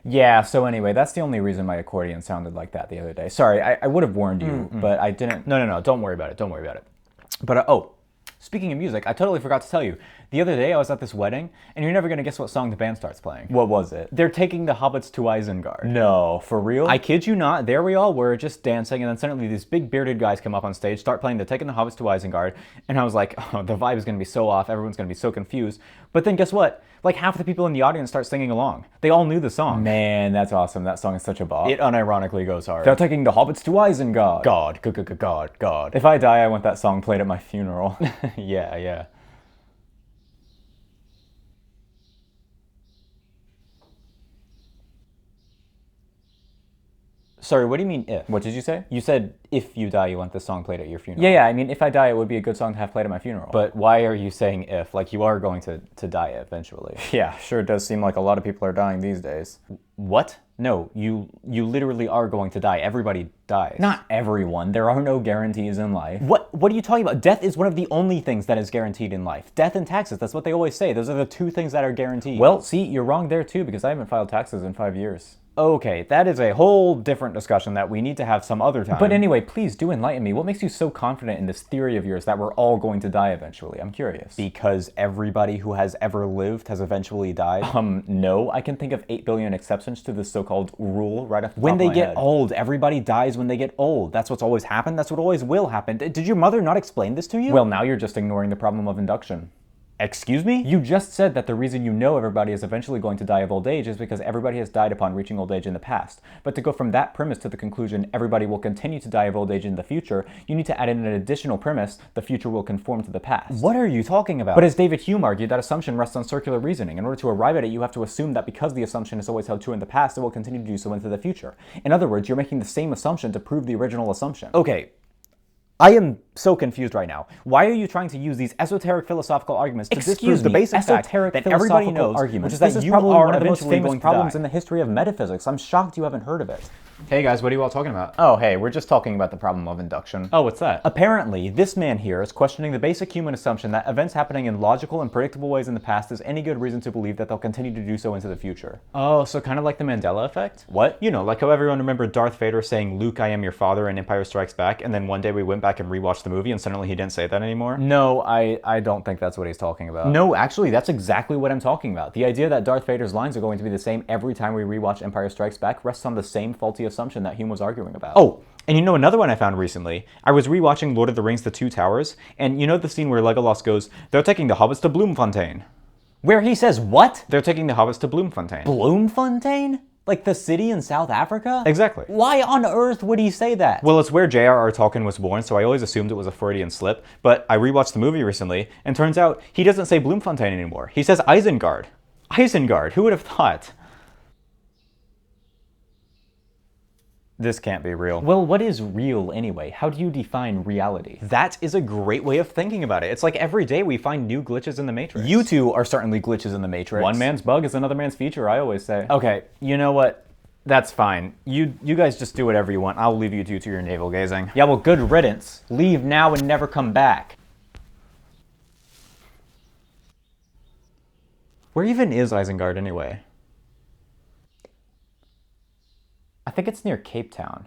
Yeah, so anyway, that's the only reason my accordion sounded like that the other day. Sorry, I would have warned you, but I didn't. No, don't worry about it. Don't worry about it. But, oh, speaking of music, I totally forgot to tell you. The other day I was at this wedding, and you're never going to guess what song the band starts playing. What was it? They're taking the hobbits to Isengard. No, for real? I kid you not, there we all were, just dancing, and then suddenly these big bearded guys come up on stage, start playing They're Taking the Hobbits to Isengard, and I was like, oh, the vibe is going to be so off, everyone's going to be so confused. But then guess what? Like half the people in the audience start singing along. They all knew the song. Man, that's awesome. That song is such a bop. It unironically goes hard. They're taking the hobbits to Isengard. God. If I die, I want that song played at my funeral. Yeah. Sorry, what do you mean if? What did you say? You said if you die, you want this song played at your funeral. Yeah, I mean, if I die, it would be a good song to have played at my funeral. But why are you saying if? Like, you are going to die eventually. Yeah, sure does seem like a lot of people are dying these days. What? No, you literally are going to die. Everybody dies. Not everyone. There are no guarantees in life. What are you talking about? Death is one of the only things that is guaranteed in life. Death and taxes, that's what they always say. Those are the two things that are guaranteed. Well, see, you're wrong there too, because I haven't filed taxes in 5 years. Okay, that is a whole different discussion that we need to have some other time. But anyway, please do enlighten me. What makes you so confident in this theory of yours that we're all going to die eventually? I'm curious. Because everybody who has ever lived has eventually died? No. I can think of 8 billion exceptions to this so-called rule right off the top When of they my get head. old, everybody dies when they get old. That's what's always happened. That's what always will happen. Did your mother not explain this to you? Well, now you're just ignoring the problem of induction. Excuse me? You just said that the reason you know everybody is eventually going to die of old age is because everybody has died upon reaching old age in the past. But to go from that premise to the conclusion everybody will continue to die of old age in the future, you need to add in an additional premise: the future will conform to the past. What are you talking about? But as David Hume argued, that assumption rests on circular reasoning. In order to arrive at it, you have to assume that because the assumption has always held true in the past, it will continue to do so into the future. In other words, you're making the same assumption to prove the original assumption. Okay. I am so confused right now. Why are you trying to use these esoteric philosophical arguments to disprove the basic fact that everybody knows, which is that you are one of the most eventually famous going to problems die? in the history of metaphysics. I'm shocked you haven't heard of it. Hey guys, what are you all talking about? Oh, hey, we're just talking about the problem of induction. Oh, what's that? Apparently, this man here is questioning the basic human assumption that events happening in logical and predictable ways in the past is any good reason to believe that they'll continue to do so into the future. Oh, so kind of like the Mandela effect? What? You know, like how everyone remembered Darth Vader saying, "Luke, I am your father" in Empire Strikes Back, and then one day we went back and rewatched the movie and suddenly he didn't say that anymore? No, I don't think that's what he's talking about. No, actually, that's exactly what I'm talking about. The idea that Darth Vader's lines are going to be the same every time we rewatch Empire Strikes Back rests on the same faulty assumption that Hume was arguing about. Oh, and you know another one I found recently? I was rewatching Lord of the Rings: The Two Towers, and you know the scene where Legolas goes, "They're taking the hobbits to Bloemfontein." where he says what? They're taking the hobbits to Bloemfontein. Bloemfontein? Like the city in South Africa? Exactly. Why on earth would he say that? Well, it's where J.R.R. Tolkien was born, so I always assumed it was a Freudian slip, but I rewatched the movie recently, and turns out he doesn't say Bloemfontein anymore. He says Isengard. Isengard, who would have thought? This can't be real. Well, what is real anyway? How do you define reality? That is a great way of thinking about it. It's like every day we find new glitches in the Matrix. You two are certainly glitches in the Matrix. One man's bug is another man's feature, I always say. Okay, you know what? That's fine. You guys just do whatever you want. I'll leave you two to your navel gazing. Yeah, well, good riddance. Leave now and never come back. Where even is Isengard anyway? I think it's near Cape Town.